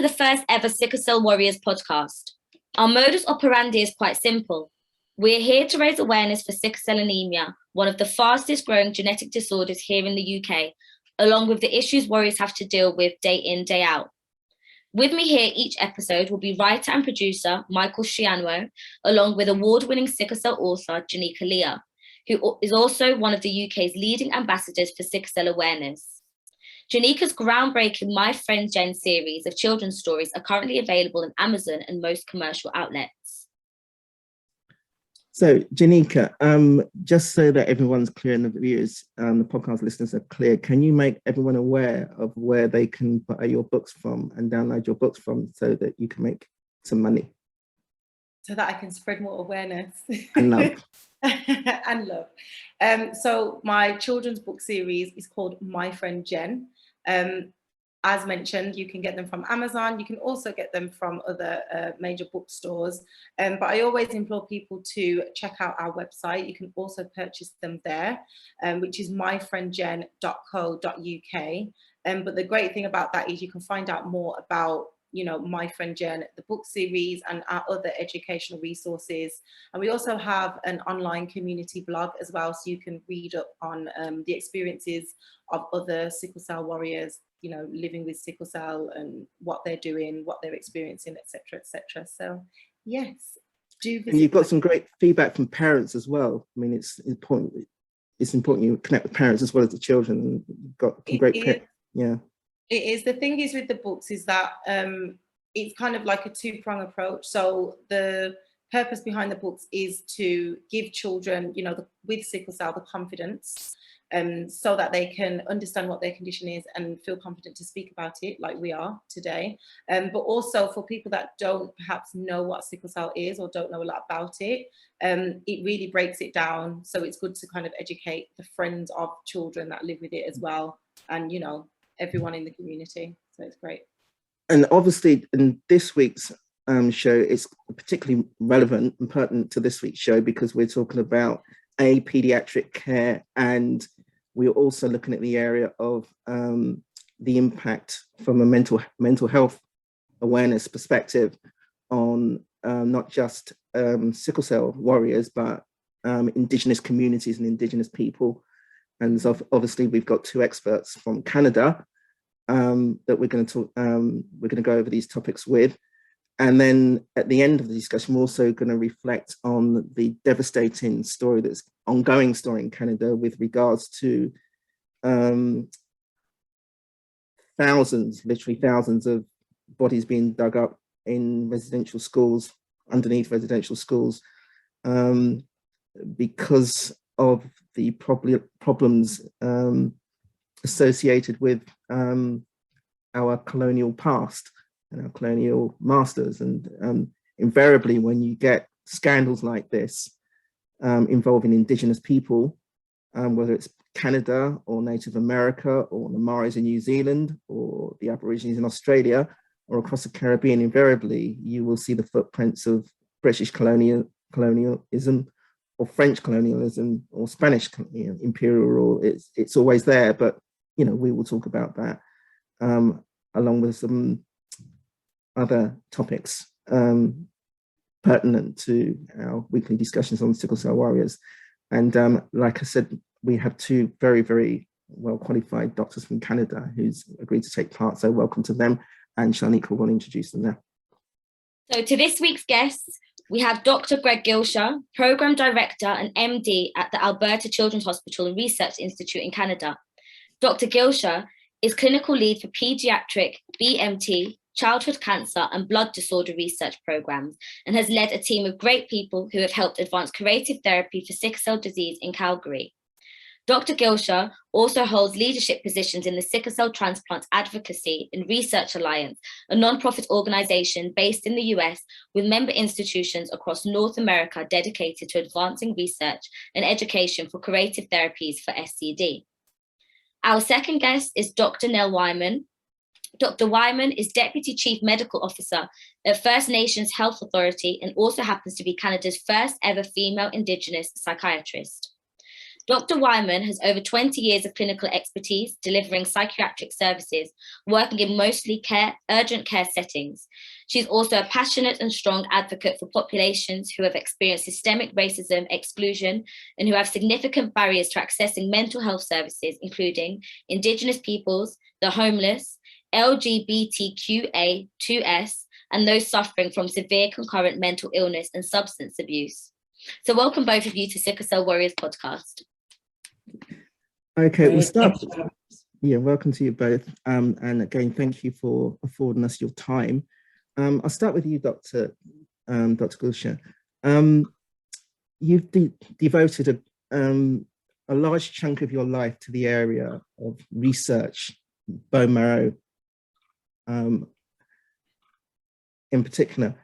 the first ever Sickle Cell Warriors podcast. Our modus operandi is quite simple. We're here to raise awareness for sickle cell anemia, one of the fastest growing genetic disorders here in the UK, along with the issues warriors have to deal with day in, day out. With me here each episode will be writer and producer Michael Shahnequa, along with award-winning sickle cell author Jenica Leah, who is also one of the UK's leading ambassadors for sickle cell awareness. Jenica's groundbreaking My Friend Jen series of children's stories are currently available on Amazon and most commercial outlets. So, Jenica, just so that everyone's clear and the viewers, the podcast listeners are clear, can you make everyone aware of where they can buy your books from and download your books from so that you can make some money? So that I can spread more awareness. And love. And love. So my children's book series is called My Friend Jen. As mentioned, you can get them from Amazon. You can also get them from other major bookstores. But I always implore people to check out our website. You can also purchase them there, which is myfriendjen.co.uk. But the great thing about that is you can find out more about, you know, My Friend Jen, the book series, and our other educational resources. And we also have an online community blog as well, so you can read up on the experiences of other sickle cell warriors, you know, living with sickle cell and what they're doing, what they're experiencing, etc., etc. So yes, do visit. And you've got some great feedback from parents as well. I mean, it's important you connect with parents as well as the children. And you've got some great yeah. It is. The thing is with the books is that it's kind of like a two-prong approach. So the purpose behind the books is to give children, you know, with sickle cell, the confidence, so that they can understand what their condition is and feel confident to speak about it like we are today. But also for people that don't perhaps know what sickle cell is or don't know a lot about it, it really breaks it down. So it's good to kind of educate the friends of children that live with it as well. And, you know, everyone in the community. So it's great. And obviously in this week's show, it's particularly relevant and pertinent to this week's show because we're talking about paediatric care, and we're also looking at the area of the impact from a mental health awareness perspective on not just sickle cell warriors, but Indigenous communities and Indigenous people. And so obviously we've got two experts from Canada that we're going to go over these topics with. And then at the end of the discussion, we're also going to reflect on the devastating story that's ongoing story in Canada with regards to literally thousands of bodies being dug up in residential schools, underneath residential schools, because of the problems associated with our colonial past and our colonial masters. And invariably, when you get scandals like this involving Indigenous people, whether it's Canada or Native America or the Maoris in New Zealand or the Aborigines in Australia or across the Caribbean, invariably, you will see the footprints of British colonialism or French colonialism or Spanish imperial rule. It's always there, but you know, we will talk about that along with some other topics pertinent to our weekly discussions on sickle cell warriors. And like I said, we have two very, very well qualified doctors from Canada who's agreed to take part. So welcome to them, and Shahnequa will introduce them now. So to this week's guests, we have Dr. Greg Gilsher, Programme Director and MD at the Alberta Children's Hospital and Research Institute in Canada. Dr. Gilsher is clinical lead for paediatric, BMT, childhood cancer and blood disorder research programs, and has led a team of great people who have helped advance curative therapy for sickle cell disease in Calgary. Dr. Gilsher also holds leadership positions in the Sickle Cell Transplant Advocacy and Research Alliance, a non-profit organization based in the US with member institutions across North America dedicated to advancing research and education for curative therapies for SCD. Our second guest is Dr. Nell Wyman. Dr. Wyman is Deputy Chief Medical Officer at First Nations Health Authority and also happens to be Canada's first ever female Indigenous psychiatrist. Dr. Wyman has over 20 years of clinical expertise delivering psychiatric services, working in mostly urgent care settings. She's also a passionate and strong advocate for populations who have experienced systemic racism, exclusion, and who have significant barriers to accessing mental health services, including Indigenous peoples, the homeless, LGBTQA2S, and those suffering from severe concurrent mental illness and substance abuse. So welcome both of you to Sickle Cell Warriors podcast. Okay, we'll start. Yeah, welcome to you both. And again, thank you for affording us your time. I'll start with you, Dr. Gulsha. You've devoted a large chunk of your life to the area of research, bone marrow in particular.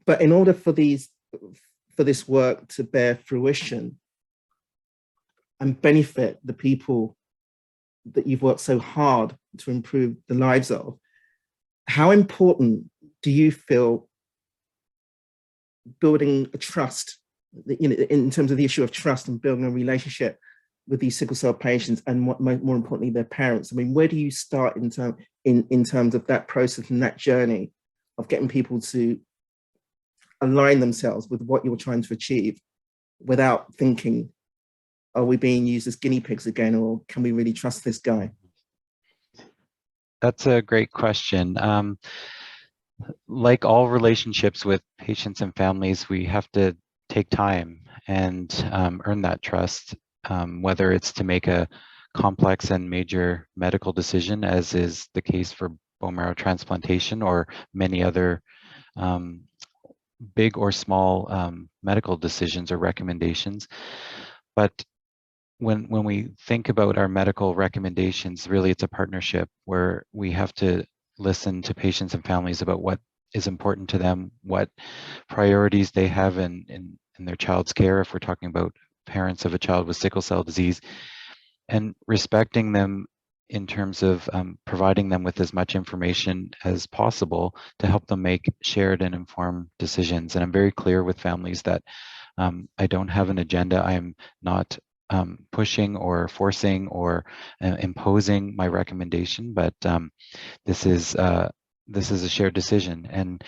But in order for this work to bear fruition and benefit the people that you've worked so hard to improve the lives of, how important do you feel building a trust, in terms of the issue of trust and building a relationship with these sickle cell patients and more importantly, their parents? I mean, where do you start in terms of that process and that journey of getting people to align themselves with what you're trying to achieve without thinking, are we being used as guinea pigs again, or can we really trust this guy? That's a great question. Like all relationships with patients and families, we have to take time and earn that trust, whether it's to make a complex and major medical decision, as is the case for bone marrow transplantation or many other big or small medical decisions or recommendations. But when we think about our medical recommendations, really it's a partnership where we have to listen to patients and families about what is important to them, what priorities they have in their child's care, if we're talking about parents of a child with sickle cell disease, and respecting them in terms of providing them with as much information as possible to help them make shared and informed decisions. And I'm very clear with families that I don't have an agenda. I am not pushing or forcing or imposing my recommendation, but this is a shared decision. And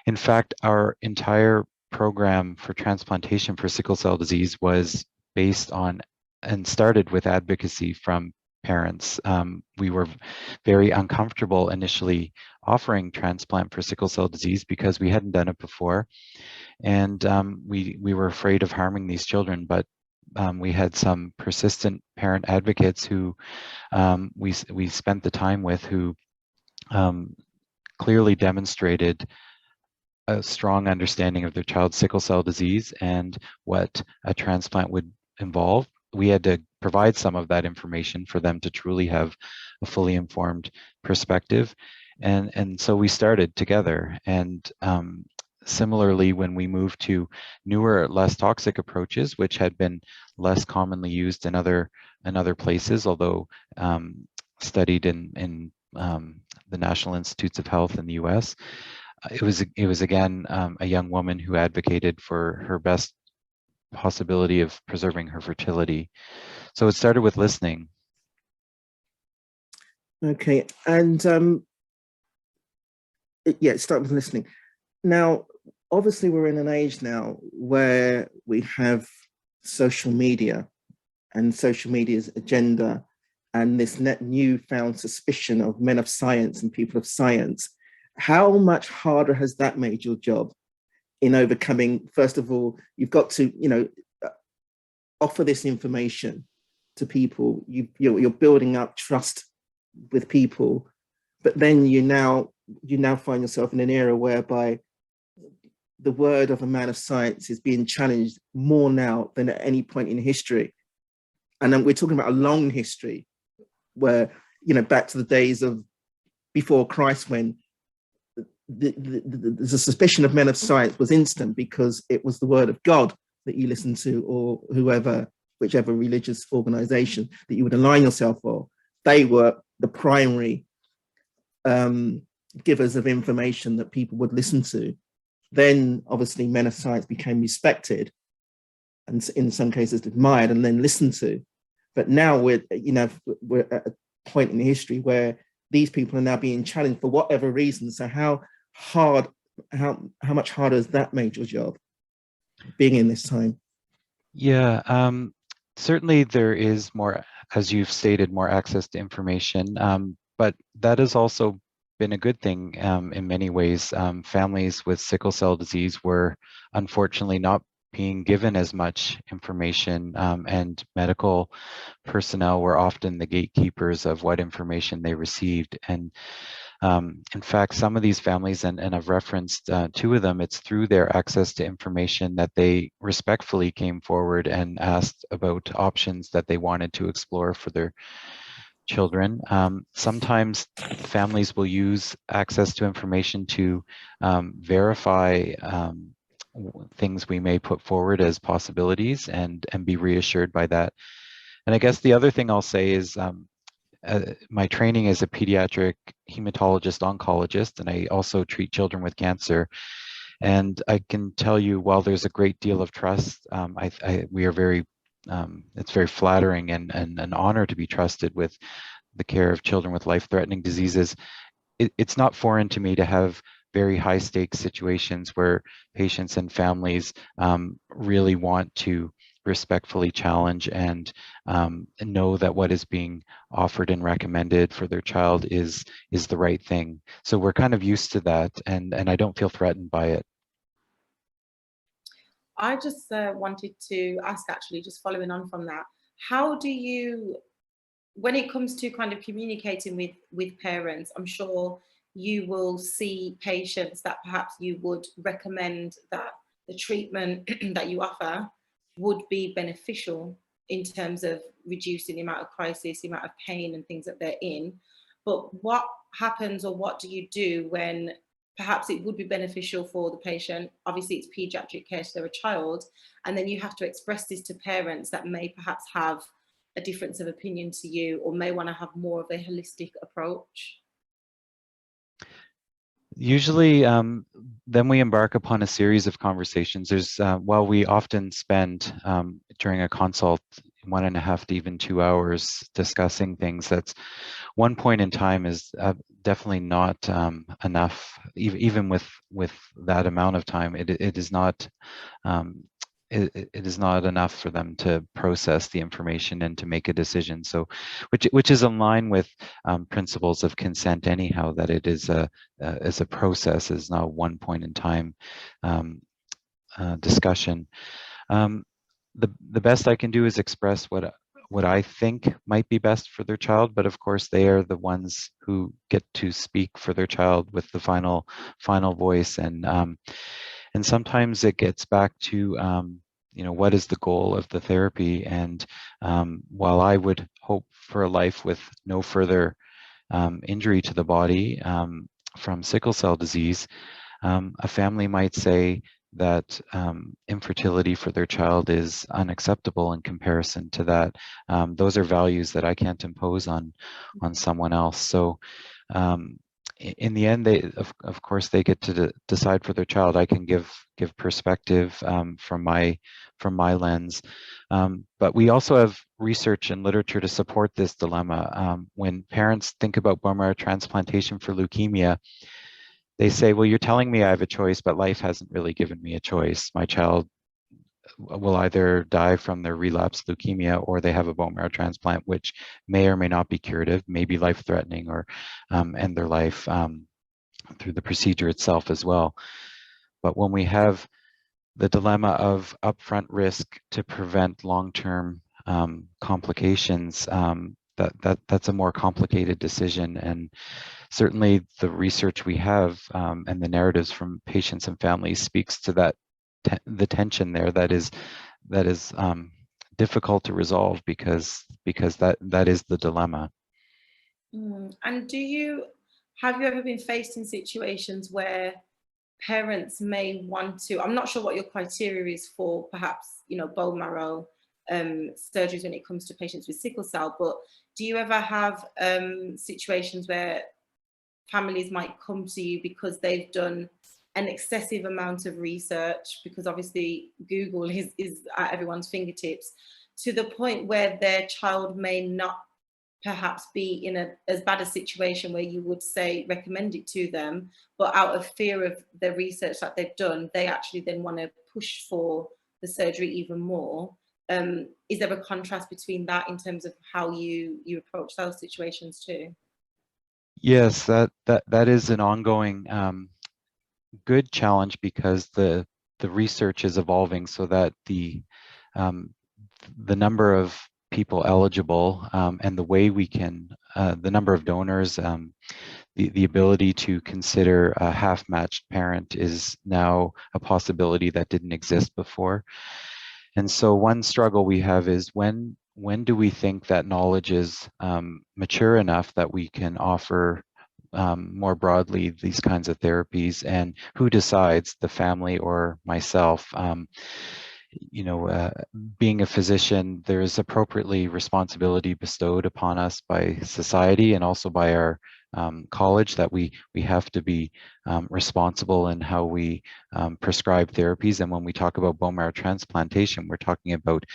in fact, our entire program for transplantation for sickle cell disease was based on and started with advocacy from parents. We were very uncomfortable initially offering transplant for sickle cell disease because we hadn't done it before, and we were afraid of harming these children. But we had some persistent parent advocates who we spent the time with, who clearly demonstrated a strong understanding of their child's sickle cell disease and what a transplant would involve. We had to provide some of that information for them to truly have a fully informed perspective. And so we started together. And similarly, when we moved to newer, less toxic approaches, which had been less commonly used in other places, although studied in the National Institutes of Health in the US, it was again a young woman who advocated for her best possibility of preserving her fertility. So it started with listening. Okay, and yeah, start with listening. Now, obviously, we're in an age now where we have social media and social media's agenda and this newfound suspicion of men of science and people of science. How much harder has that made your job in overcoming? First of all, you've got to, offer this information to people. You're building up trust with people, but then you now find yourself in an era whereby the word of a man of science is being challenged more now than at any point in history. And then we're talking about a long history where, back to the days of before Christ, when the suspicion of men of science was instant because it was the word of God that you listened to, or whichever religious organization that you would align yourself for. They were the primary givers of information that people would listen to. Then obviously men of science became respected. and in some cases admired and then listened to. But now we're at a point in history where these people are now being challenged for whatever reason. So how much harder has that made your job being in this time? Yeah, certainly there is more, as you've stated, more access to information, but that has also been a good thing in many ways. Families with sickle cell disease were unfortunately not being given as much information, and medical personnel were often the gatekeepers of what information they received. And in fact, some of these families, and I've referenced two of them, it's through their access to information that they respectfully came forward and asked about options that they wanted to explore for their children. Sometimes families will use access to information to verify things we may put forward as possibilities and be reassured by that. And I guess the other thing I'll say is my training as a pediatric hematologist oncologist, and I also treat children with cancer. And I can tell you, while there's a great deal of trust, we are very, it's very flattering and an honor to be trusted with the care of children with life-threatening diseases. It's not foreign to me to have very high stakes situations where patients and families really want to respectfully challenge and know that what is being offered and recommended for their child is the right thing. So we're kind of used to that, and I don't feel threatened by it. I just wanted to ask, actually, just following on from that, how do you, when it comes to kind of communicating with parents, I'm sure you will see patients that perhaps you would recommend that the treatment that you offer would be beneficial in terms of reducing the amount of crisis, the amount of pain and things that they're in. But what happens, or what do you do when perhaps it would be beneficial for the patient? Obviously it's pediatric care, so they're a child, and then you have to express this to parents that may perhaps have a difference of opinion to you, or may want to have more of a holistic approach? Usually, then we embark upon a series of conversations. There's, while we often spend during a consult 1.5 to even 2 hours discussing things, that's one point in time is definitely not enough. Even with that amount of time, it is not. It is not enough for them to process the information and to make a decision. So, which is in line with principles of consent anyhow, that it is a process, is not one point in time discussion. The best I can do is express what I think might be best for their child, but of course they are the ones who get to speak for their child with the final voice. And sometimes it gets back to, what is the goal of the therapy? And while I would hope for a life with no further injury to the body from sickle cell disease, a family might say that infertility for their child is unacceptable in comparison to that. Those are values that I can't impose on someone else. So in the end, they of course they get to decide for their child. I can give perspective from my lens, but we also have research and literature to support this dilemma. When parents think about bone marrow transplantation for leukemia, they say, well, you're telling me I have a choice, but life hasn't really given me a choice. My child will either die from their relapsed leukemia, or they have a bone marrow transplant, which may or may not be curative, may be life-threatening, or end their life through the procedure itself as well. But when we have the dilemma of upfront risk to prevent long-term complications, that's a more complicated decision. And certainly the research we have and the narratives from patients and families speaks to that, the tension there that is difficult to resolve, because that is the dilemma. And have you ever been faced in situations where parents may want to, I'm not sure what your criteria is for perhaps, bone marrow surgeries when it comes to patients with sickle cell, but do you ever have situations where families might come to you because they've done an excessive amount of research, because obviously Google is at everyone's fingertips, to the point where their child may not perhaps be in as bad a situation where you would say recommend it to them, but out of fear of the research that they've done, they actually then want to push for the surgery even more. Is there a contrast between that in terms of how you approach those situations too? Yes, that is an ongoing good challenge, because the research is evolving so that the number of people eligible and the way we can, the number of donors, the ability to consider a half-matched parent is now a possibility that didn't exist before. And so one struggle we have is when do we think that knowledge is mature enough that we can offer more broadly these kinds of therapies, and who decides, the family or myself? Being a physician, there is appropriately responsibility bestowed upon us by society and also by our college, that we have to be responsible in how we prescribe therapies. And when we talk about bone marrow transplantation, we're talking about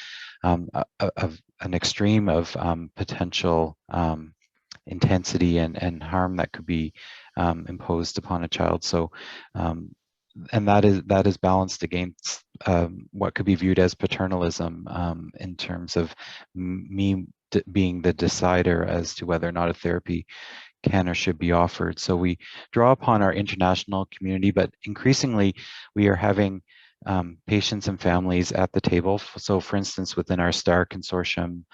an extreme of potential intensity and harm that could be imposed upon a child. So and that is balanced against what could be viewed as paternalism, in terms of me being the decider as to whether or not a therapy can or should be offered. So we draw upon our international community, but increasingly we are having patients and families at the table. So for instance, within our STAR consortium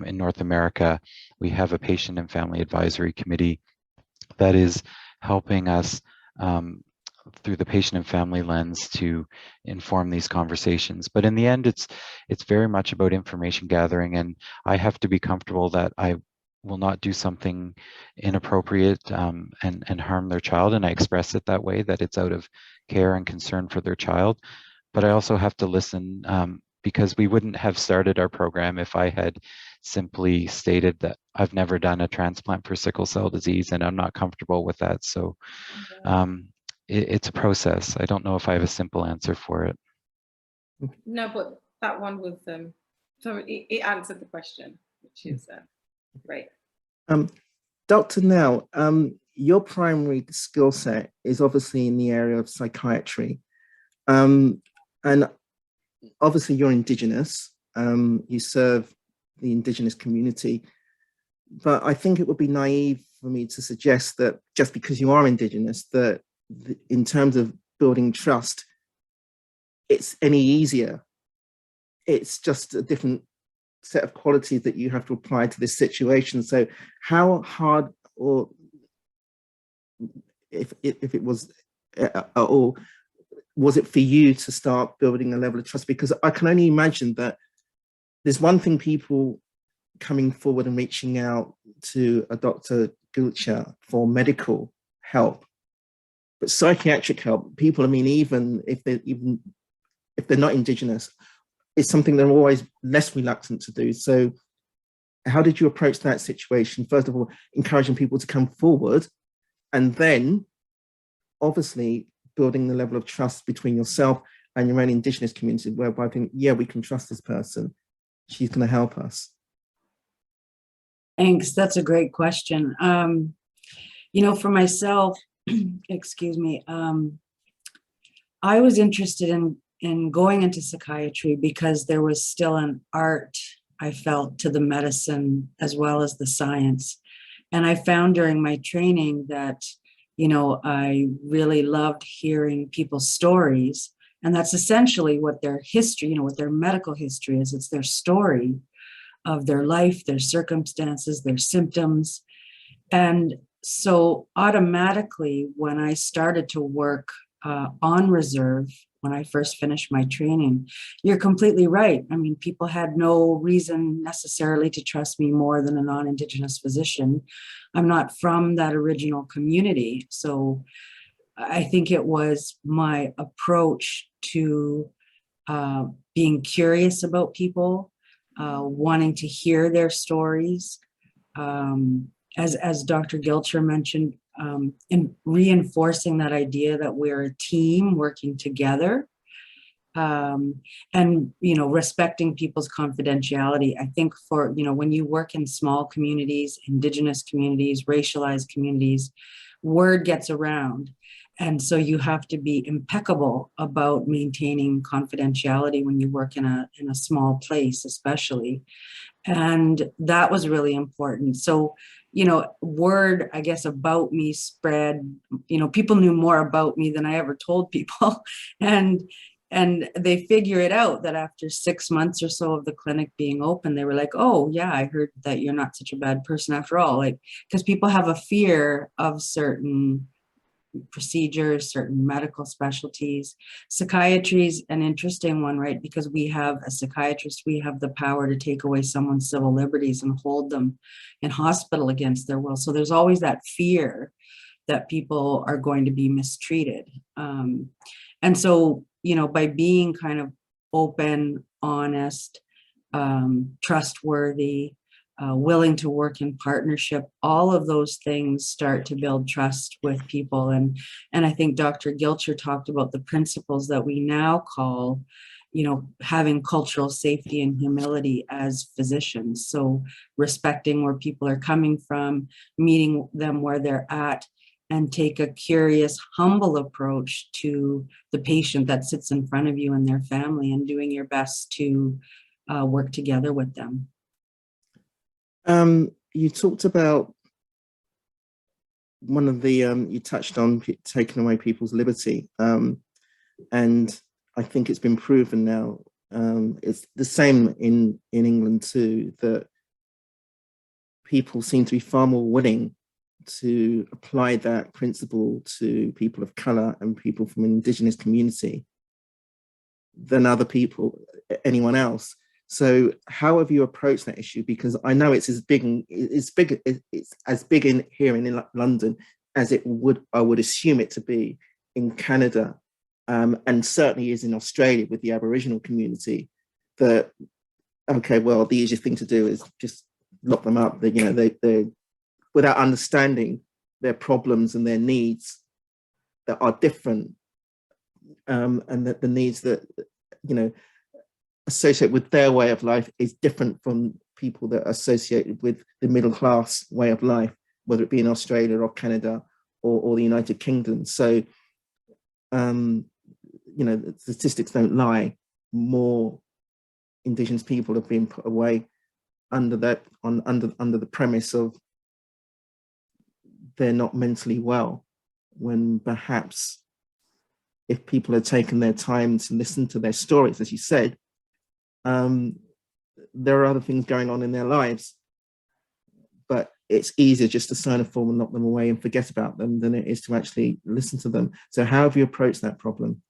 in North America, we have a patient and family advisory committee that is helping us through the patient and family lens to inform these conversations. But in the end, it's very much about information gathering, and I have to be comfortable that I will not do something inappropriate and harm their child, and I express it that way, that it's out of care and concern for their child. But I also have to listen, because we wouldn't have started our program if I had simply stated that I've never done a transplant for sickle cell disease and I'm not comfortable with that. So it's a process. I don't know if I have a simple answer for it. No, but that one was, so it answered the question, which is great. Dr. Nell, your primary skill set is obviously in the area of psychiatry. And obviously you're Indigenous, you serve the Indigenous community, but I think it would be naive for me to suggest that just because you are Indigenous, that in terms of building trust, it's any easier. It's just a different set of qualities that you have to apply to this situation. So how hard, or if it was at all, was it for you to start building a level of trust? Because I can only imagine that there's one thing, people coming forward and reaching out to a Dr. Gulcha for medical help, but psychiatric help, people, I mean, even if they're not Indigenous, it's something they're always less reluctant to do. So how did you approach that situation? First of all, encouraging people to come forward, and then obviously building the level of trust between yourself and your own Indigenous community, whereby I think, yeah, we can trust this person. She's going to help us. Thanks. That's a great question. For myself, excuse me, I was interested in going into psychiatry because there was still an art, I felt, to the medicine as well as the science. And I found during my training that, I really loved hearing people's stories. And that's essentially what their history, what their medical history is. It's their story of their life, their circumstances, their symptoms. And so automatically, when I started to work on reserve, when I first finished my training, you're completely right. I mean, people had no reason necessarily to trust me more than a non-Indigenous physician. I'm not from that original community. So I think it was my approach to being curious about people, wanting to hear their stories. As Dr. Gilcher mentioned, in reinforcing that idea that we're a team working together, and, you know, respecting people's confidentiality. I think for, you know, when you work in small communities, Indigenous communities, racialized communities, word gets around. And so you have to be impeccable about maintaining confidentiality when you work in a small place, especially. And that was really important. So, you know, word, I guess, about me spread. You know, people knew more about me than I ever told people. And they figure it out that after 6 months or so of the clinic being open, they were like, oh yeah, I heard that you're not such a bad person after all. Like, because people have a fear of certain procedures, certain medical specialties. Psychiatry is an interesting one, right? Because we have a psychiatrist, we have the power to take away someone's civil liberties and hold them in hospital against their will. So there's always that fear that people are going to be mistreated. And so, you know, by being kind of open, honest, trustworthy, willing to work in partnership, all of those things start to build trust with people. And I think Dr. Gilcher talked about the principles that we now call, you know, having cultural safety and humility as physicians. So respecting where people are coming from, meeting them where they're at, and take a curious, humble approach to the patient that sits in front of you and their family, and doing your best to work together with them. You talked about one of the, you touched on taking away people's liberty. And I think it's been proven now, it's the same in England too, that people seem to be far more willing to apply that principle to people of color and people from an Indigenous community than other people, anyone else. So how have you approached that issue? Because I know it's as big, it's as big in here in London as it would, I would assume it to be in Canada, and certainly is in Australia with the Aboriginal community. That, okay, well, the easiest thing to do is just lock them up. That, you know, they without understanding their problems and their needs that are different, and that the needs that, you know, associate with their way of life is different from people that are associated with the middle class way of life, whether it be in Australia or Canada or the United Kingdom. So, you know, the statistics don't lie. More Indigenous people have been put away under that, under the premise of they're not mentally well, when perhaps if people had taken their time to listen to their stories, as you said, there are other things going on in their lives, but it's easier just to sign a form and knock them away and forget about them than it is to actually listen to them. So how have you approached that problem?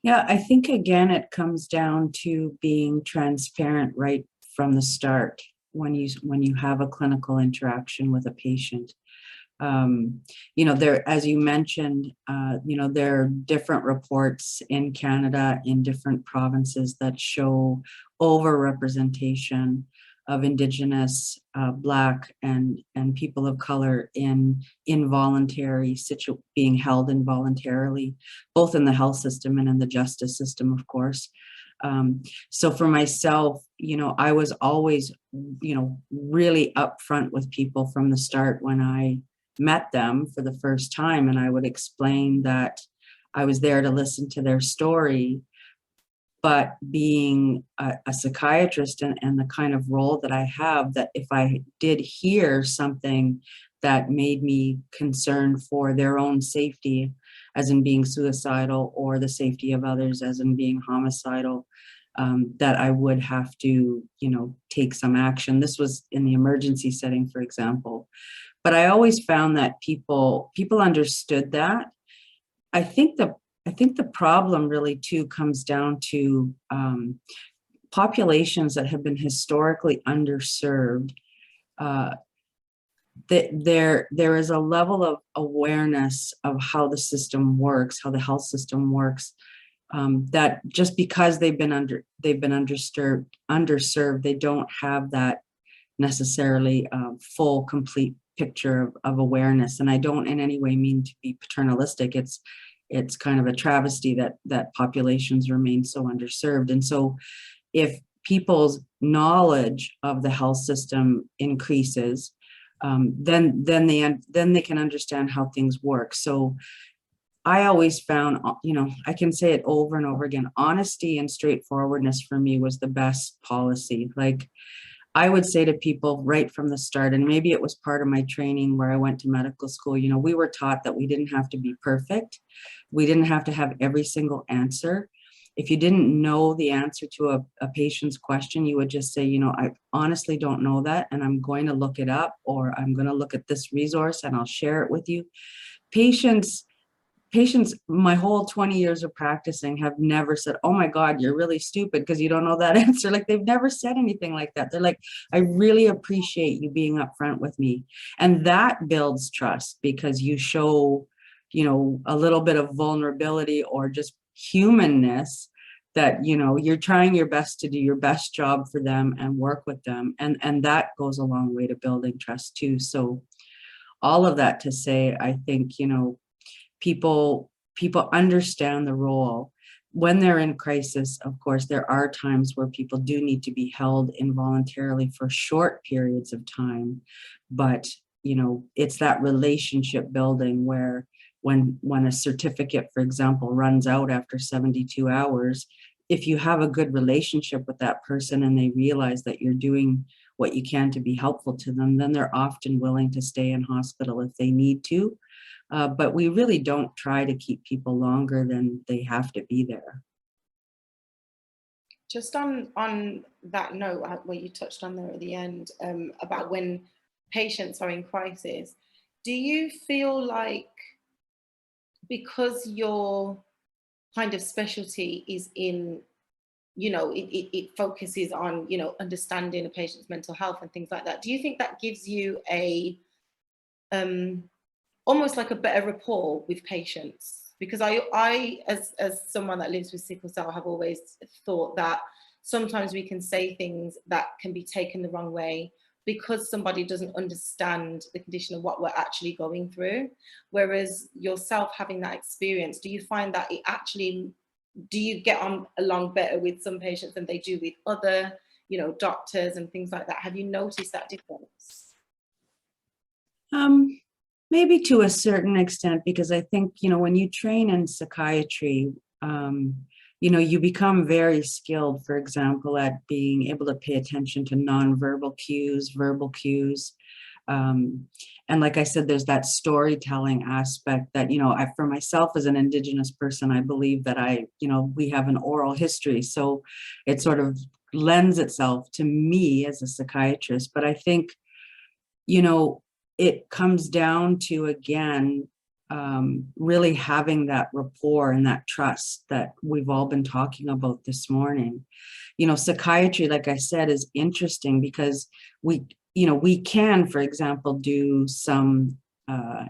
Yeah, I think, again, it comes down to being transparent right from the start when you have a clinical interaction with a patient. You know, there, as you mentioned, you know, there are different reports in Canada, in different provinces, that show overrepresentation of Indigenous, Black, and people of color in involuntary being held involuntarily, both in the health system and in the justice system, of course. So for myself, you know, I was always, you know, really upfront with people from the start when I met them for the first time, and I would explain that I was there to listen to their story, but being a psychiatrist and the kind of role that I have, that if I did hear something that made me concerned for their own safety, as in being suicidal, or the safety of others, as in being homicidal, that I would have to, you know, take some action. This was in the emergency setting, for example. But I always found that people understood that. I think the problem really too comes down to populations that have been historically underserved. That there is a level of awareness of how the system works, how the health system works, that just because they've been underserved, they don't have that necessarily full, complete picture of awareness. And I don't in any way mean to be paternalistic. It's kind of a travesty that populations remain so underserved. And so if people's knowledge of the health system increases, then they can understand how things work. So I always found, I can say it over and over again, honesty and straightforwardness for me was the best policy. Like, I would say to people right from the start, and maybe it was part of my training where I went to medical school, we were taught that we didn't have to be perfect. We didn't have to have every single answer. If you didn't know the answer to a patient's question, you would just say, I honestly don't know that, and I'm going to look it up, or I'm going to look at this resource and I'll share it with you. Patients, my whole 20 years of practicing have never said, oh my God, you're really stupid because you don't know that answer. Like, they've never said anything like that. They're like, I really appreciate you being upfront with me. And that builds trust because you show, a little bit of vulnerability or just humanness, that, you're trying your best to do your best job for them and work with them. And that goes a long way to building trust too. So all of that to say, I think, people understand the role. When they're in crisis, of course, there are times where people do need to be held involuntarily for short periods of time. But, it's that relationship building where when a certificate, for example, runs out after 72 hours, if you have a good relationship with that person and they realize that you're doing what you can to be helpful to them, then they're often willing to stay in hospital if they need to. But we really don't try to keep people longer than they have to be there. Just on that note, what you touched on there at the end, about when patients are in crisis, do you feel like, because your kind of specialty is in, it focuses on, understanding a patient's mental health and things like that, do you think that gives you a almost like a better rapport with patients? Because I as someone that lives with sickle cell, have always thought that sometimes we can say things that can be taken the wrong way because somebody doesn't understand the condition of what we're actually going through. Whereas yourself having that experience, do you find that do you get on along better with some patients than they do with other, doctors and things like that? Have you noticed that difference? Maybe to a certain extent, because I think, when you train in psychiatry, you become very skilled, for example, at being able to pay attention to nonverbal cues, verbal cues. And like I said, there's that storytelling aspect that, for myself as an Indigenous person, I believe that we have an oral history. So it sort of lends itself to me as a psychiatrist. But I think, it comes down to, again, really having that rapport and that trust that we've all been talking about this morning. Psychiatry, like I said, is interesting because we can, for example, do some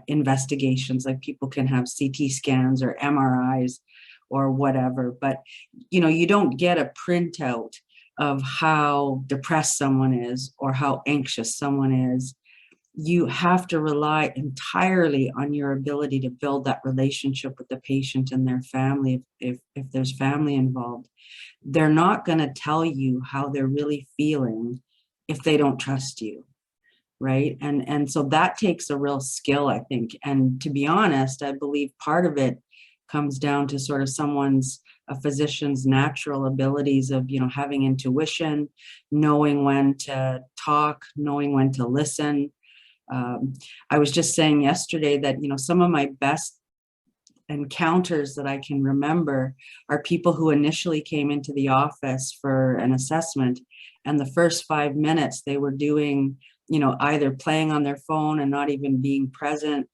investigations, like people can have CT scans or MRIs or whatever, but, you don't get a printout of how depressed someone is or how anxious someone is. You have to rely entirely on your ability to build that relationship with the patient and their family. If there's family involved, they're not going to tell you how they're really feeling if they don't trust you, right? And so that takes a real skill, I think. And to be honest, I believe part of it comes down to sort of a physician's natural abilities of, having intuition, knowing when to talk, knowing when to listen. I was just saying yesterday that, some of my best encounters that I can remember are people who initially came into the office for an assessment, and the first 5 minutes they were doing, either playing on their phone and not even being present,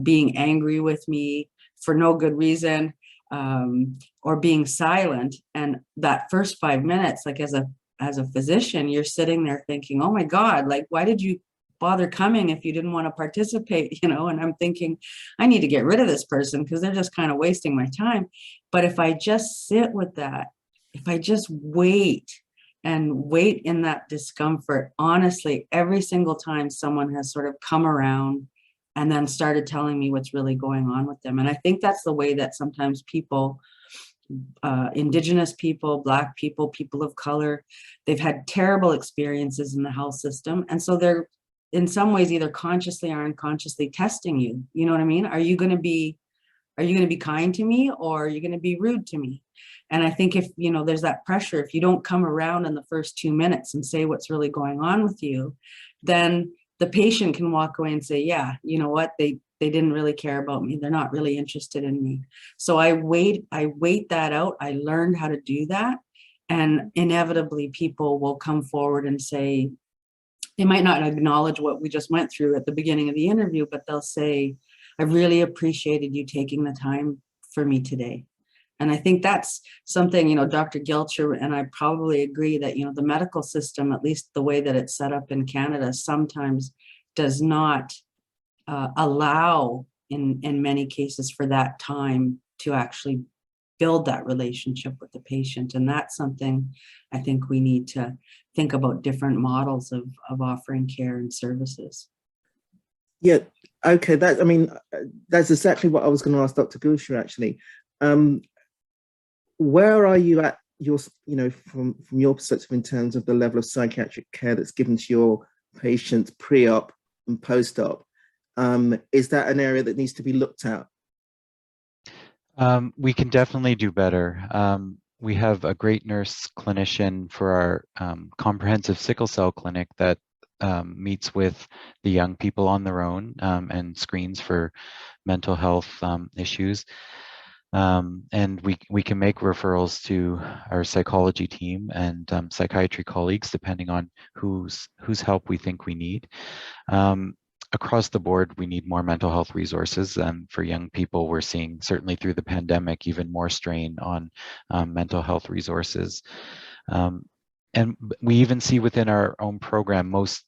being angry with me for no good reason, or being silent. And that first 5 minutes, like as a physician, you're sitting there thinking, oh my God, like, why did you bother coming if you didn't want to participate, and I'm thinking, I need to get rid of this person because they're just kind of wasting my time. But if I just sit with that, if I just wait and wait in that discomfort. Honestly, every single time someone has sort of come around and then started telling me what's really going on with them. And I think that's the way that sometimes people, Indigenous people, Black people, people of color, they've had terrible experiences in the health system. And so they're in some ways either consciously or unconsciously testing you. You know what I mean? Are you going to be kind to me, or are you going to be rude to me? And I think if, you know, there's that pressure, if you don't come around in the first 2 minutes and say what's really going on with you, then the patient can walk away and say, yeah, you know what, they didn't really care about me. They're not really interested in me. So I wait that out. I learned how to do that. And inevitably people will come forward and say, they might not acknowledge what we just went through at the beginning of the interview, but they'll say, I really appreciated you taking the time for me today. And I think that's something, you know, Dr. Gilcher and I probably agree that, you know, the medical system, at least the way that it's set up in Canada, sometimes does not allow in many cases for that time to actually build that relationship with the patient. And that's something I think we need to think about, different models of offering care and services. Yeah, okay, that's exactly what I was going to ask Dr. Gilcher, actually. Where are you at your, you know, from your perspective in terms of the level of psychiatric care that's given to your patients pre-op and post-op? Is that an area that needs to be looked at? We can definitely do better. We have a great nurse clinician for our comprehensive sickle cell clinic that meets with the young people on their own and screens for mental health issues. And we can make referrals to our psychology team and psychiatry colleagues, depending on whose help we think we need. Across the board, we need more mental health resources. And for young people, we're seeing, certainly through the pandemic, even more strain on mental health resources. And we even see within our own program, most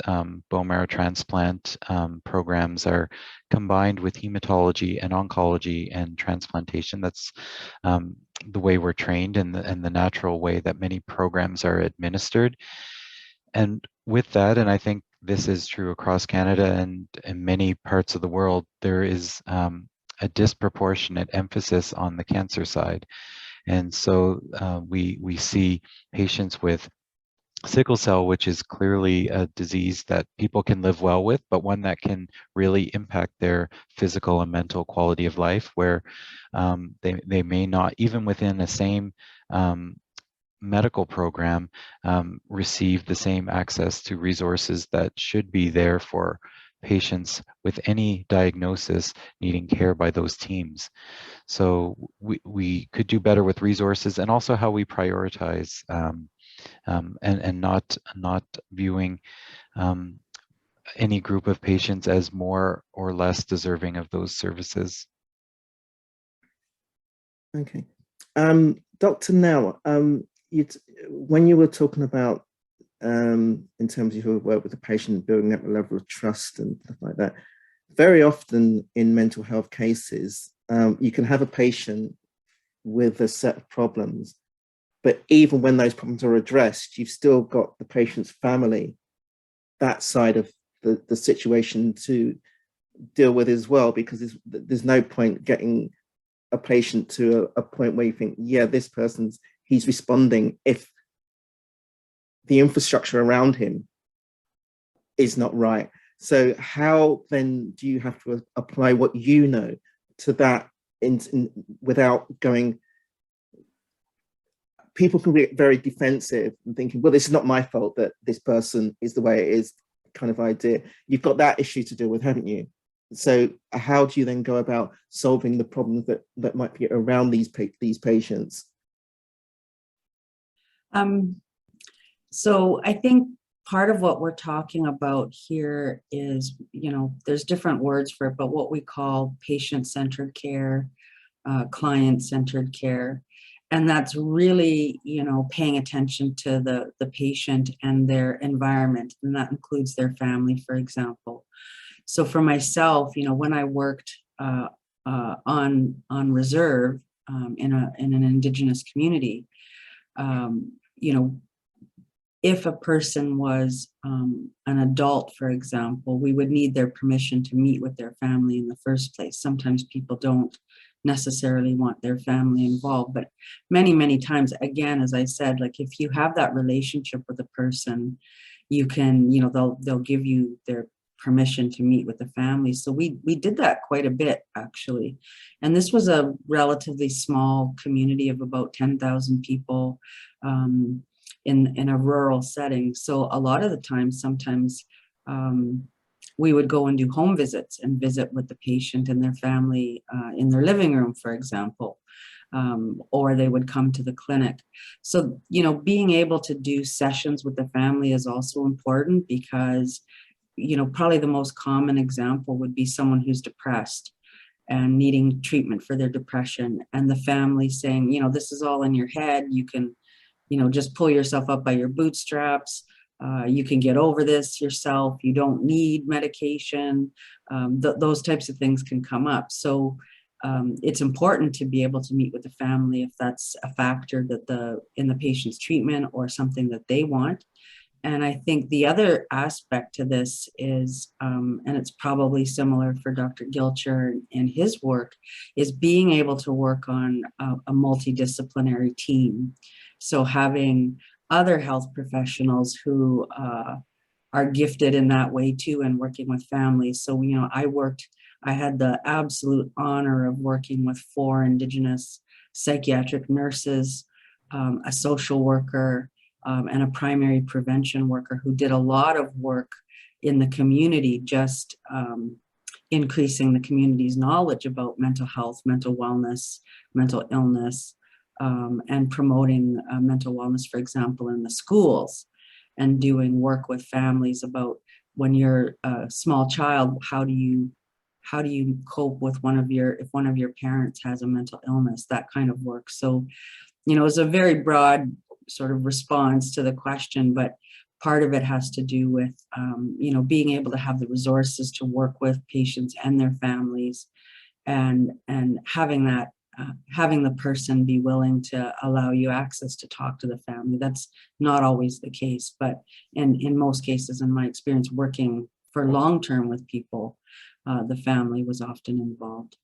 bone marrow transplant programs are combined with hematology and oncology and transplantation. That's the way we're trained and the natural way that many programs are administered. And with that, and I think this is true across Canada and in many parts of the world, there is a disproportionate emphasis on the cancer side. And so we see patients with sickle cell, which is clearly a disease that people can live well with, but one that can really impact their physical and mental quality of life, where they may not, even within the same medical program, receive the same access to resources that should be there for patients with any diagnosis needing care by those teams. So we could do better with resources, and also how we prioritize and not viewing any group of patients as more or less deserving of those services. Okay. Dr. Now, when you were talking about in terms of your work with the patient, building up a level of trust and stuff like that, very often in mental health cases, you can have a patient with a set of problems, but even when those problems are addressed, you've still got the patient's family, that side of the situation to deal with as well, because there's no point getting a patient to a point where you think, yeah, this he's responding, if the infrastructure around him is not right. So how then do you have to apply what you know to that without going? People can be very defensive and thinking, well, this is not my fault that this person is the way it is, kind of idea. You've got that issue to deal with, haven't you? So how do you then go about solving the problems that might be around these patients? So I think part of what we're talking about here is, you know, there's different words for it, but what we call patient-centered care, client-centered care. And that's really, you know, paying attention to the patient and their environment. And that includes their family, for example. So for myself, you know, when I worked on reserve in an Indigenous community, you know, if a person was an adult, for example, we would need their permission to meet with their family in the first place. Sometimes people don't necessarily want their family involved, but many, many times, again, as I said, like if you have that relationship with a person, you can, you know, they'll give you their permission to meet with the family. So we did that quite a bit, actually. And this was a relatively small community of about 10,000 people in a rural setting. So a lot of the time, sometimes we would go and do home visits and visit with the patient and their family in their living room, for example. Or they would come to the clinic. So, you know, being able to do sessions with the family is also important because, you know, probably the most common example would be someone who's depressed and needing treatment for their depression, and the family saying, you know, this is all in your head. You can, you know, just pull yourself up by your bootstraps. You can get over this yourself. You don't need medication. Those types of things can come up. So it's important to be able to meet with the family if that's a factor that in the patient's treatment or something that they want. And I think the other aspect to this is, and it's probably similar for Dr. Gilcher and his work, is being able to work on a multidisciplinary team. So having other health professionals who are gifted in that way too, and working with families. So, you know, I had the absolute honor of working with 4 Indigenous psychiatric nurses, a social worker, and a primary prevention worker who did a lot of work in the community, just increasing the community's knowledge about mental health, mental wellness, mental illness, and promoting mental wellness, for example, in the schools, and doing work with families about when you're a small child, how do you cope with if one of your parents has a mental illness, that kind of work. So, you know, it's a very broad sort of response to the question, but part of it has to do with, you know, being able to have the resources to work with patients and their families, and having that, having the person be willing to allow you access to talk to the family. That's not always the case, but in most cases, in my experience, working for long-term with people, the family was often involved.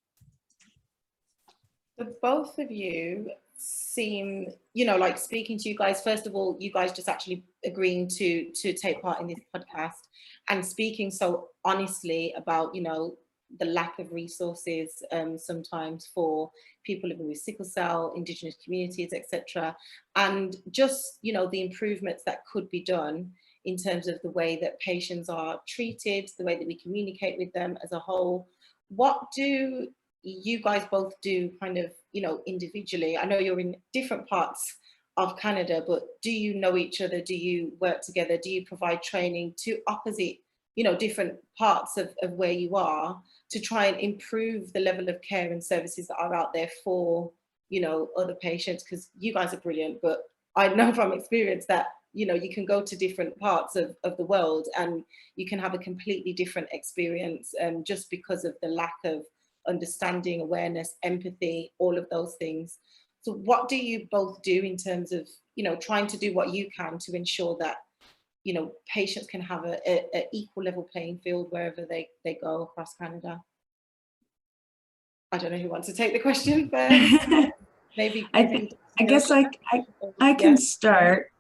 The both of you seem, you know, like speaking to you guys, first of all, you guys just actually agreeing to take part in this podcast and speaking so honestly about, you know, the lack of resources sometimes for people living with sickle cell, Indigenous communities, etc. And just, you know, the improvements that could be done in terms of the way that patients are treated, the way that we communicate with them as a whole. What do you guys both do kind of, you know, individually? I know you're in different parts of Canada, but do you know each other? Do you work together? Do you provide training to opposite, you know, different parts of where you are to try and improve the level of care and services that are out there for, you know, other patients? Because you guys are brilliant, but I know from experience that, you know, you can go to different parts of the world and you can have a completely different experience just because of the lack of understanding, awareness, empathy, all of those things. So what do you both do in terms of, you know, trying to do what you can to ensure that, you know, patients can have a equal level playing field wherever they go across Canada? I don't know who wants to take the question first. Maybe I guess I can start.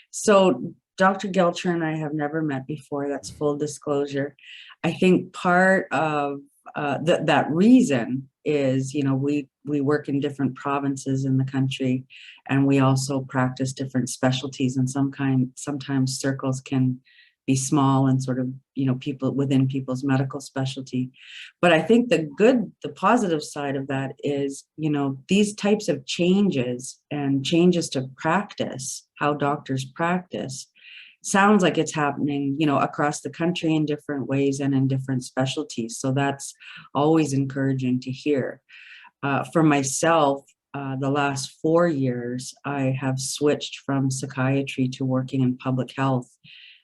So Dr. Gilcher and I have never met before. That's full disclosure. I think part of that reason is, you know, we work in different provinces in the country, and we also practice different specialties, and sometimes circles can be small and sort of, you know, people within people's medical specialty. But I think the positive side of that is, you know, these types of changes and changes to practice, how doctors practice, sounds like it's happening, you know, across the country in different ways and in different specialties. So that's always encouraging to hear. For myself, the last 4 years, I have switched from psychiatry to working in public health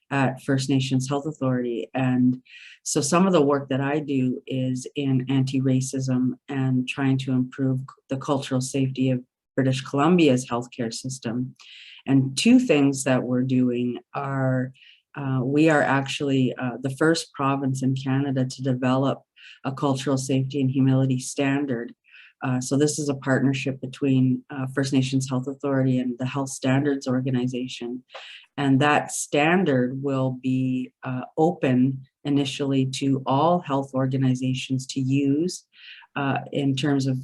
at First Nations Health Authority. And so some of the work that I do is in anti-racism and trying to improve the cultural safety of British Columbia's healthcare system. And two things that we're doing are, we are actually the first province in Canada to develop a cultural safety and humility standard. So this is a partnership between First Nations Health Authority and the Health Standards Organization. And that standard will be open initially to all health organizations to use in terms of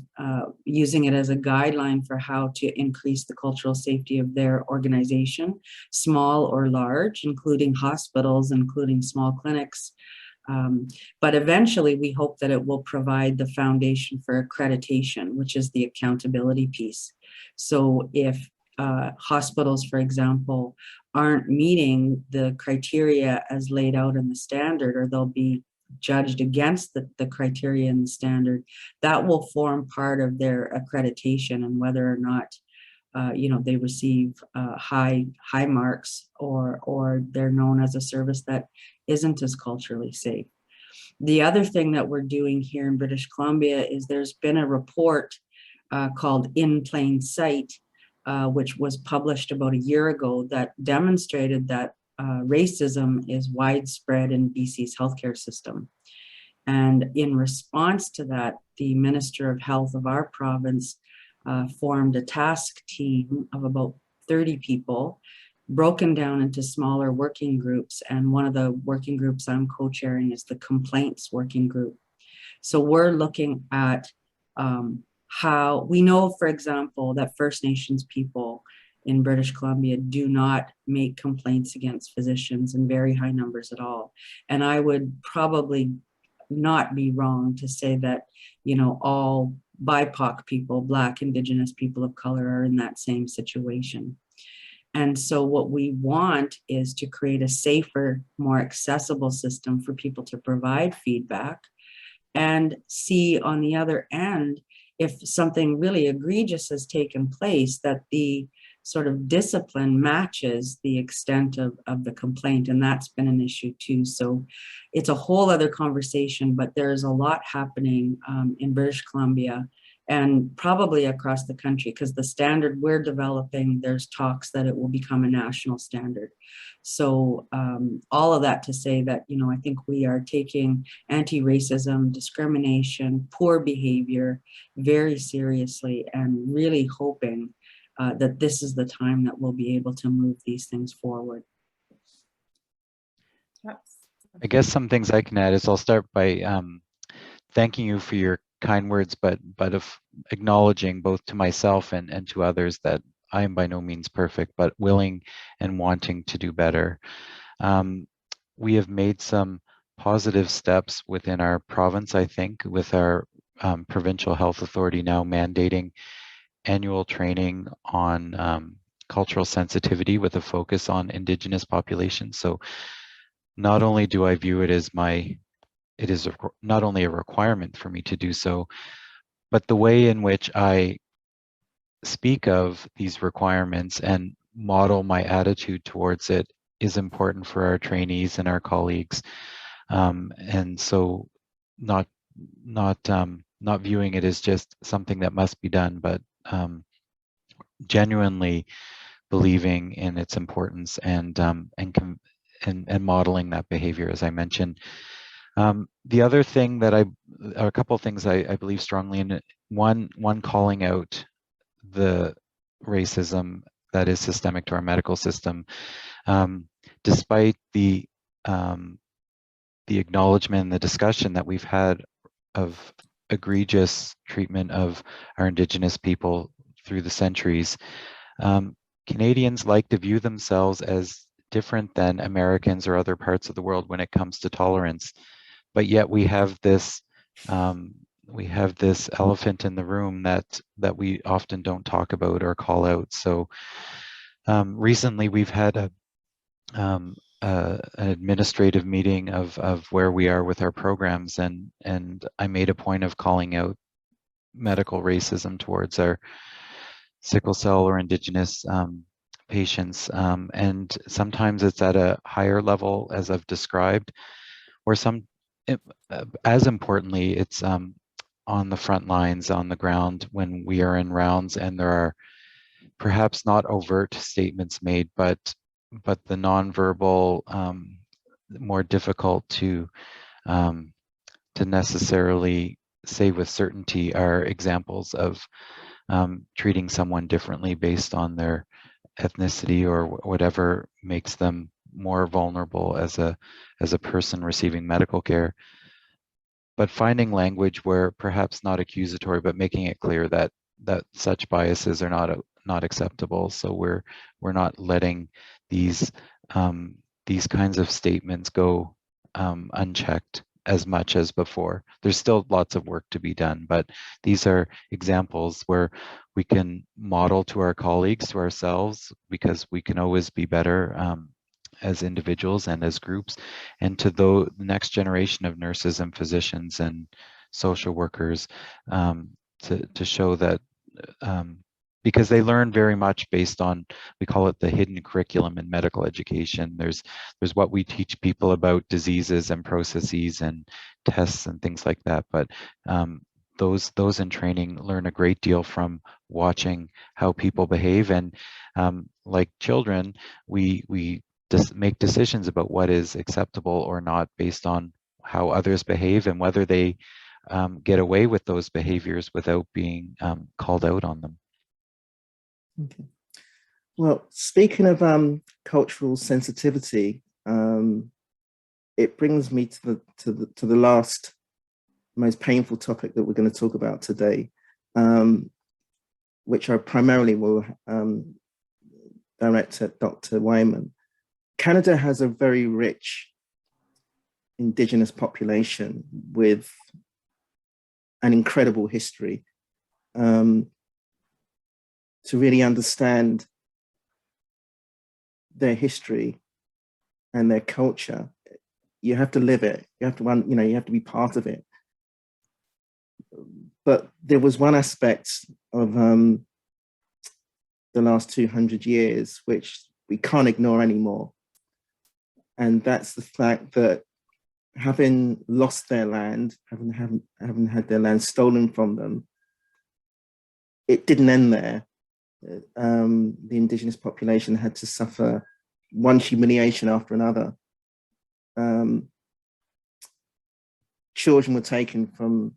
using it as a guideline for how to increase the cultural safety of their organization, small or large, including hospitals, including small clinics. But eventually we hope that it will provide the foundation for accreditation, which is the accountability piece. So if hospitals, for example, aren't meeting the criteria as laid out in the standard, or they'll be judged against the criteria in the standard, that will form part of their accreditation, and whether or not they receive high marks, or they're known as a service that isn't as culturally safe. The other thing that we're doing here in British Columbia is there's been a report called In Plain Sight, which was published about a year ago, that demonstrated that racism is widespread in BC's healthcare system. And in response to that, the Minister of Health of our province formed a task team of about 30 people, broken down into smaller working groups. And one of the working groups I'm co-chairing is the complaints working group. So we're looking at how we know, for example, that First Nations people in British Columbia do not make complaints against physicians in very high numbers at all. And I would probably not be wrong to say that, all BIPOC people, Black, Indigenous people of color, are in that same situation. And so what we want is to create a safer, more accessible system for people to provide feedback, and see on the other end, if something really egregious has taken place, that the sort of discipline matches the extent of the complaint. And that's been an issue too. So it's a whole other conversation, but there's a lot happening in British Columbia and probably across the country, because the standard we're developing, there's talks that it will become a national standard. So all of that to say that, I think we are taking anti-racism, discrimination, poor behavior very seriously, and really hoping that this is the time that we'll be able to move these things forward. I guess some things I can add is I'll start by thanking you for your kind words, but of acknowledging both to myself and to others that I am by no means perfect, but willing and wanting to do better. We have made some positive steps within our province, I think, with our provincial health authority now mandating annual training on cultural sensitivity with a focus on Indigenous populations. So not only do I view it as it is not only a requirement for me to do so, but the way in which I speak of these requirements and model my attitude towards it is important for our trainees and our colleagues. And so not viewing it as just something that must be done, but genuinely believing in its importance and modeling that behavior, as I mentioned. The other thing that a couple of things I believe strongly in, one calling out the racism that is systemic to our medical system, despite the acknowledgement and the discussion that we've had of egregious treatment of our Indigenous people through the centuries. Canadians like to view themselves as different than Americans or other parts of the world when it comes to tolerance, but yet we have this elephant in the room that we often don't talk about or call out. So recently we've had an administrative meeting of where we are with our programs, and I made a point of calling out medical racism towards our sickle cell or Indigenous patients, and sometimes it's at a higher level, as I've described, or as importantly, it's on the front lines, on the ground, when we are in rounds and there are perhaps not overt statements made, but the nonverbal, more difficult to necessarily say with certainty are examples of treating someone differently based on their ethnicity or whatever makes them more vulnerable as a person receiving medical care. But finding language where perhaps not accusatory, but making it clear that such biases are not acceptable. So we're not letting these kinds of statements go unchecked as much as before. There's still lots of work to be done, but these are examples where we can model to our colleagues, to ourselves, because we can always be better as individuals and as groups, and to the next generation of nurses and physicians and social workers, to show that, because they learn very much based on, we call it the hidden curriculum in medical education. There's what we teach people about diseases and processes and tests and things like that, but those in training learn a great deal from watching how people behave, and like children, we make decisions about what is acceptable or not based on how others behave and whether they get away with those behaviors without being called out on them. Okay. Well, speaking of cultural sensitivity, it brings me to the last, most painful topic that we're going to talk about today, which I primarily will direct at Dr. Wyman. Canada has a very rich Indigenous population with an incredible history. To really understand their history and their culture, you have to live it. You have to, you have to be part of it. But there was one aspect of the last 200 years which we can't ignore anymore. And that's the fact that having lost their land, having had their land stolen from them, it didn't end there. The Indigenous population had to suffer one humiliation after another. Children were taken from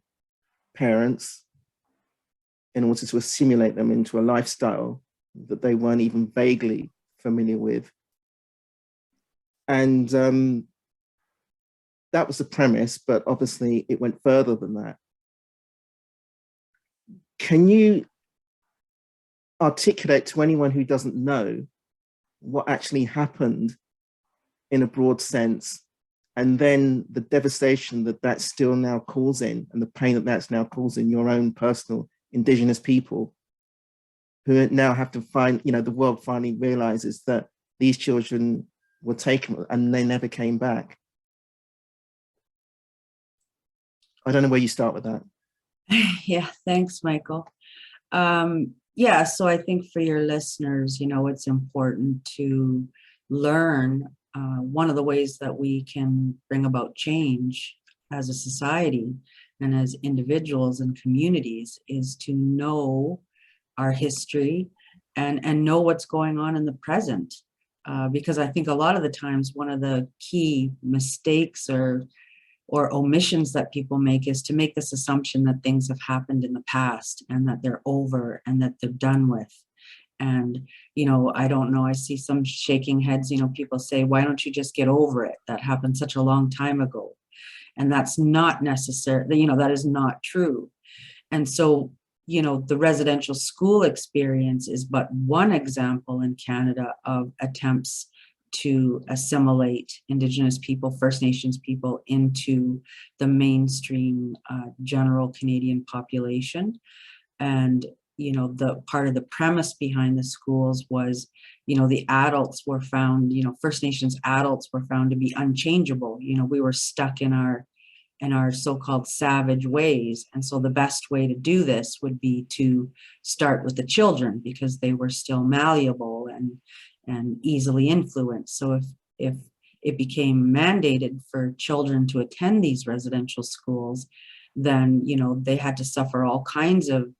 parents in order to assimilate them into a lifestyle that they weren't even vaguely familiar with. And that was the premise, but obviously it went further than that. Can you articulate to anyone who doesn't know what actually happened in a broad sense, and then the devastation that that's still now causing and the pain that that's now causing your own personal Indigenous people, who now have to find, the world finally realizes that these children were taken and they never came back. I don't know where you start with that. Yeah, thanks, Michael. Yeah, so I think for your listeners, it's important to learn. One of the ways that we can bring about change as a society and as individuals and communities is to know our history and know what's going on in the present. Because I think a lot of the times one of the key mistakes or omissions that people make is to make this assumption that things have happened in the past and that they're over and that they're done with. And, I don't know, I see some shaking heads, people say, why don't you just get over it? That happened such a long time ago. And that's not necessary, that is not true. And so, the residential school experience is but one example in Canada of attempts to assimilate Indigenous people, First Nations people into the mainstream general Canadian population. And, the part of the premise behind the schools was, the adults were found, First Nations adults were found to be unchangeable. We were stuck in our so-called savage ways. And so the best way to do this would be to start with the children because they were still malleable and easily influenced. So if it became mandated for children to attend these residential schools, then, they had to suffer all kinds of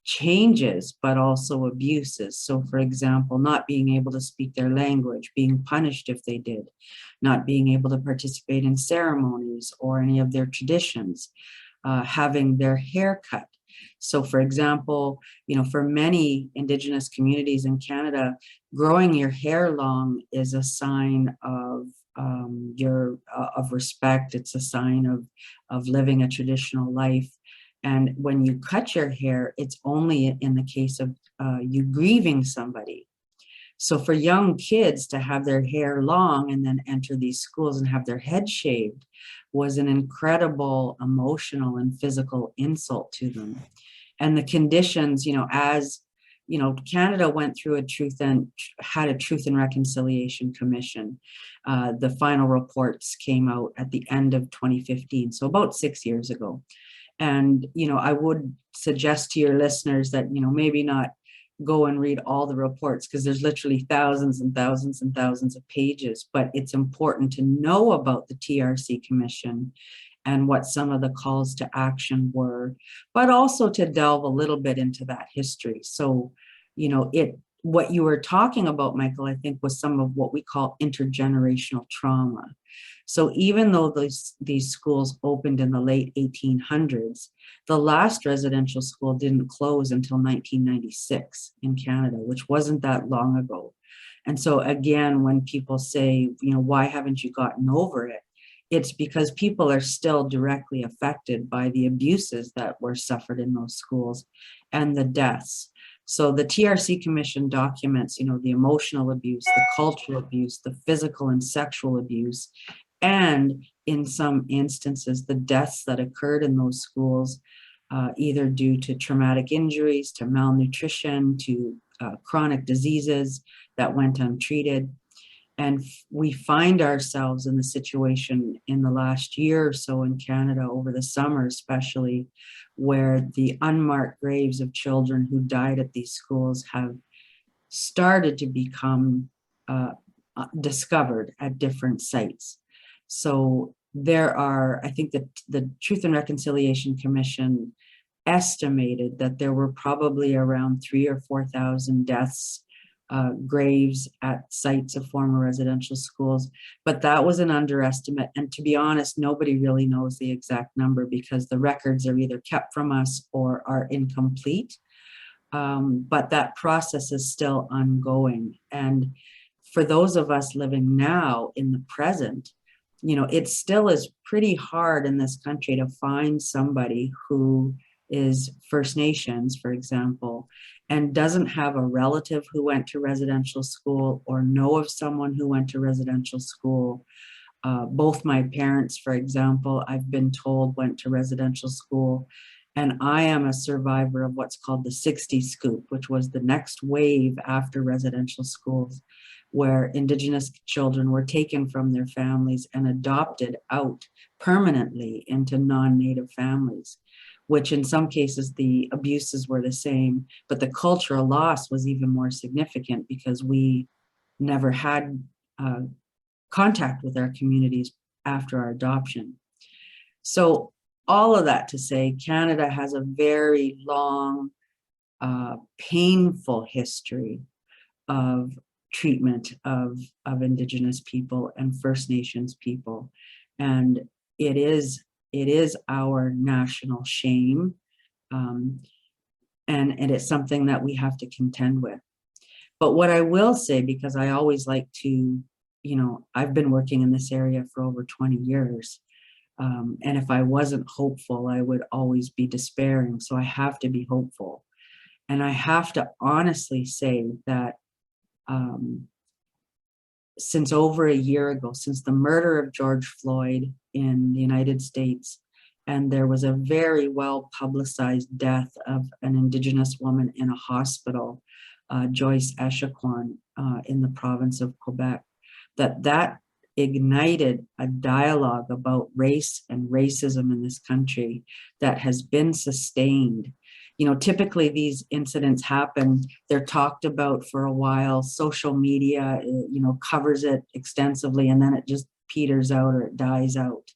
changes, but also abuses. So for example, not being able to speak their language, being punished if they did, not being able to participate in ceremonies or any of their traditions, having their hair cut. So for example, you know, for many Indigenous communities in Canada, growing your hair long is a sign of of respect. It's a sign of living a traditional life. And when you cut your hair, it's only in the case of you grieving somebody. So for young kids to have their hair long and then enter these schools and have their head shaved was an incredible emotional and physical insult to them. And the conditions, you know, as you know, Canada went through had a Truth and Reconciliation Commission. The final reports came out at the end of 2015, so about 6 years ago. And, you know, I would suggest to your listeners that, you know, maybe not go and read all the reports because there's literally thousands and thousands and thousands of pages, but it's important to know about the TRC Commission and what some of the calls to action were, but also to delve a little bit into that history. So, you know, what you were talking about, Michael, I think was some of what we call intergenerational trauma. So even though these schools opened in the late 1800s, the last residential school didn't close until 1996 in Canada, which wasn't that long ago. And so again, when people say, you know, why haven't you gotten over it? It's because people are still directly affected by the abuses that were suffered in those schools and the deaths. So the TRC Commission documents, you know, the emotional abuse, the cultural abuse, the physical and sexual abuse, and in some instances, the deaths that occurred in those schools, either due to traumatic injuries, to malnutrition, to chronic diseases that went untreated. And we find ourselves in the situation in the last year or so in Canada, over the summer especially, where the unmarked graves of children who died at these schools have started to become discovered at different sites. So there are, I think that the Truth and Reconciliation Commission estimated that there were probably around 3,000 or 4,000 deaths, graves at sites of former residential schools, but that was an underestimate. And to be honest, nobody really knows the exact number because the records are either kept from us or are incomplete. But that process is still ongoing. And for those of us living now in the present, you know, it still is pretty hard in this country to find somebody who is First Nations, for example, and doesn't have a relative who went to residential school or know of someone who went to residential school. Both my parents, for example, I've been told went to residential school. And I am a survivor of what's called the 60s scoop, which was the next wave after residential schools, where Indigenous children were taken from their families and adopted out permanently into non-Native families, which in some cases the abuses were the same, but the cultural loss was even more significant because we never had contact with our communities after our adoption. So all of that to say, Canada has a very long, painful history of treatment of Indigenous people and First Nations people. And it is our national shame. And it's something that we have to contend with. But what I will say, because I always like to, you know, I've been working in this area for over 20 years. And if I wasn't hopeful, I would always be despairing. So I have to be hopeful. And I have to honestly say that since over a year ago, since the murder of George Floyd in the United States, and there was a very well publicized death of an Indigenous woman in a hospital, Joyce Echaquan, in the province of Quebec, that ignited a dialogue about race and racism in this country that has been sustained. You know, typically these incidents happen, they're talked about for a while, social media, you know, covers it extensively, and then it just peters out or it dies out.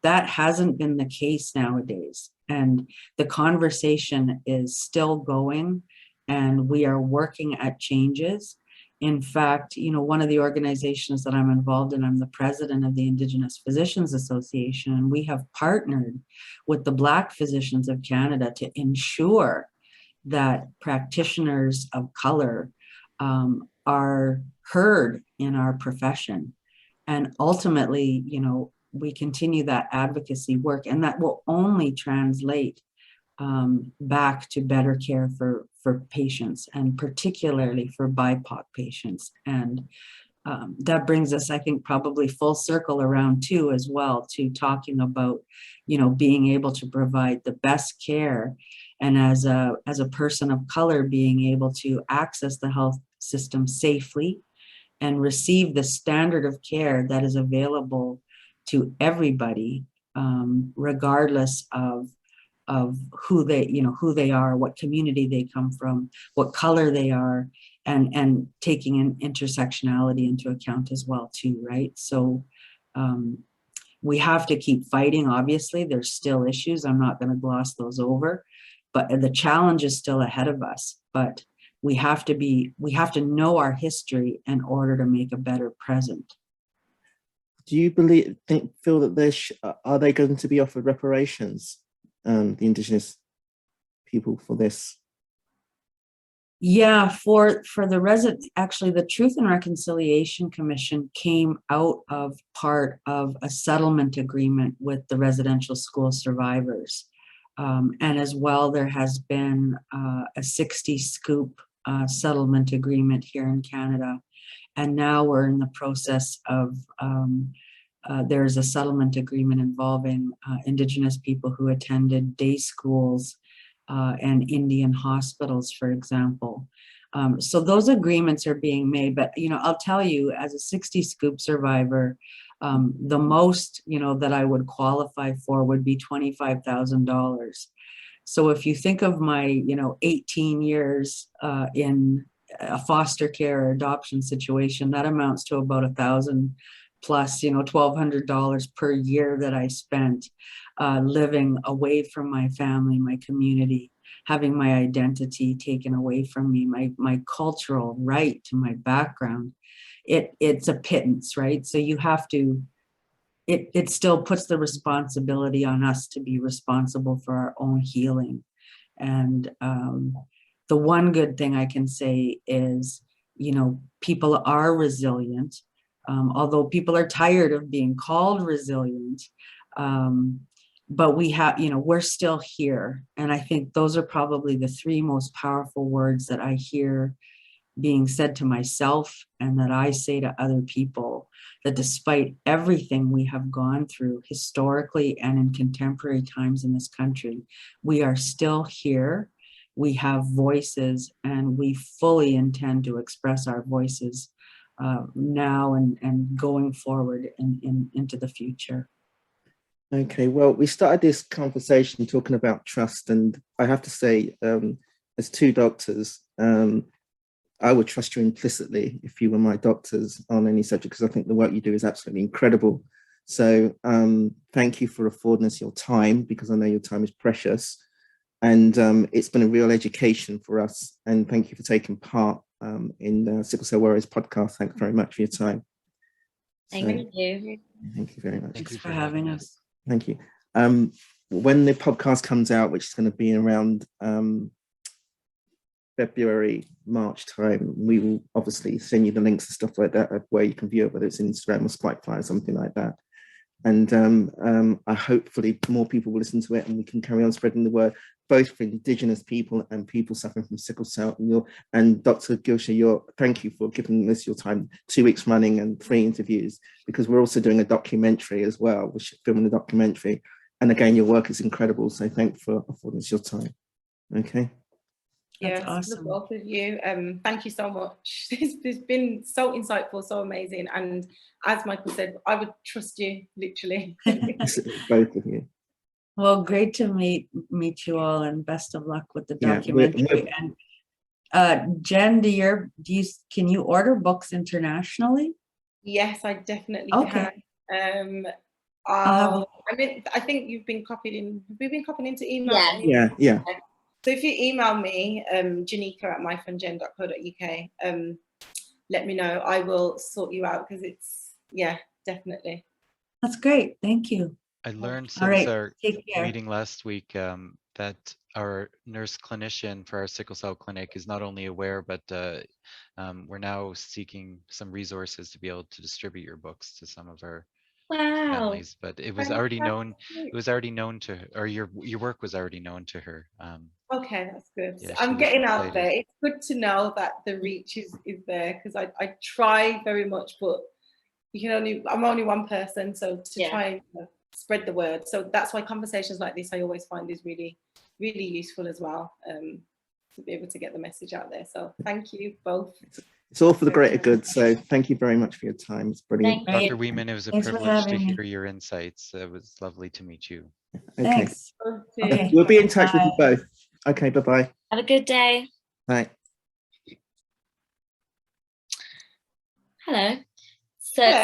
That hasn't been the case nowadays. And the conversation is still going, and we are working at changes. In fact, you know, one of the organizations that I'm involved in, I'm the president of the Indigenous Physicians Association, and we have partnered with the Black Physicians of Canada to ensure that practitioners of color are heard in our profession. And ultimately, you know, we continue that advocacy work, and that will only translate back to better care for patients, and particularly for BIPOC patients. And that brings us, I think, probably full circle around too, as well, to talking about, you know, being able to provide the best care, and as a person of color, being able to access the health system safely and receive the standard of care that is available to everybody, regardless of who they are, what community they come from, what color they are, and taking an intersectionality into account as well too, right? So we have to keep fighting. Obviously, there's still issues. I'm not going to gloss those over, but the challenge is still ahead of us. But we have to know our history in order to make a better present. Do you feel that are they going to be offered reparations, the Indigenous people, for this? Yeah, for the resident, actually, the Truth and Reconciliation Commission came out of part of a settlement agreement with the residential school survivors. And as well, there has been a 60 scoop settlement agreement here in Canada. And now we're in the process of, there's a settlement agreement involving Indigenous people who attended day schools and Indian hospitals, for example. So those agreements are being made, but, you know, I'll tell you, as a 60 scoop survivor, the most, you know, that I would qualify for would be $25,000. So if you think of my, you know, 18 years in a foster care or adoption situation, that amounts to about $1,000 plus, you know, $1,200 per year that I spent living away from my family, my community, having my identity taken away from me, my cultural right to my background. It's a pittance, right? So you have to, it still puts the responsibility on us to be responsible for our own healing. And the one good thing I can say is, you know, people are resilient, although people are tired of being called resilient. But we have, you know, we're still here. And I think those are probably the three most powerful words that I hear being said to myself, and that I say to other people, that despite everything we have gone through historically and in contemporary times in this country, we are still here. We have voices, and we fully intend to express our voices now and going forward into the future. Okay, well, we started this conversation talking about trust, and I have to say, as two doctors, I would trust you implicitly if you were my doctors on any subject, because I think the work you do is absolutely incredible. So thank you for affording us your time, because I know your time is precious. And it's been a real education for us. And thank you for taking part in the Sickle Cell Warriors podcast. Thanks very much for your time. Thank you. Thank you very much. Thanks for having us. Thank you. When the podcast comes out, which is going to be around February, March time, we will obviously send you the links and stuff like that, where you can view it, whether it's Instagram or Spotify or something like that. And I hopefully more people will listen to it, and we can carry on spreading the word, both for Indigenous people and people suffering from sickle cell. And Dr. Gilsha, thank you for giving us your time, 2 weeks running and 3 interviews, because we're also doing a documentary as well. We're filming a documentary. And again, your work is incredible. So thanks for affording us your time. Okay. Yes, awesome. Both of you. Thank you so much. It's been so insightful, so amazing. And as Michael said, I would trust you, literally. Both of you. Well, great to meet you all, and best of luck with the documentary. And Jen, can you order books internationally? Yes, I definitely can. have I mean, I think you've been copied in. Have we been copied into emails? Yeah. So if you email me, Jenica@myfungen.co.uk, let me know. I will sort you out because it's, yeah, definitely. That's great. Thank you. I learned All since right. our Take care. meeting last week that our nurse clinician for our sickle cell clinic is not only aware, but we're now seeking some resources to be able to distribute your books to some of our families. But it was already known. It was already known to her, or your work was already known to her. Okay, that's good. Yeah, I'm she was getting out there. excited. It's good to know that the reach is there, because I try very much, but I'm only one person, so to try and spread the word. So that's why conversations like this I always find is really, really useful as well, to be able to get the message out there. So thank you both. It's all for the greater good. So thank you very much for your time. It's brilliant. Thank Dr. Weeman, it was a Thanks for privilege to having me. hear your insights. It was lovely to meet you. Okay. Thanks. Okay. We'll be in touch with you both. Okay, bye-bye. Have a good day. Bye. Hello. So Hello.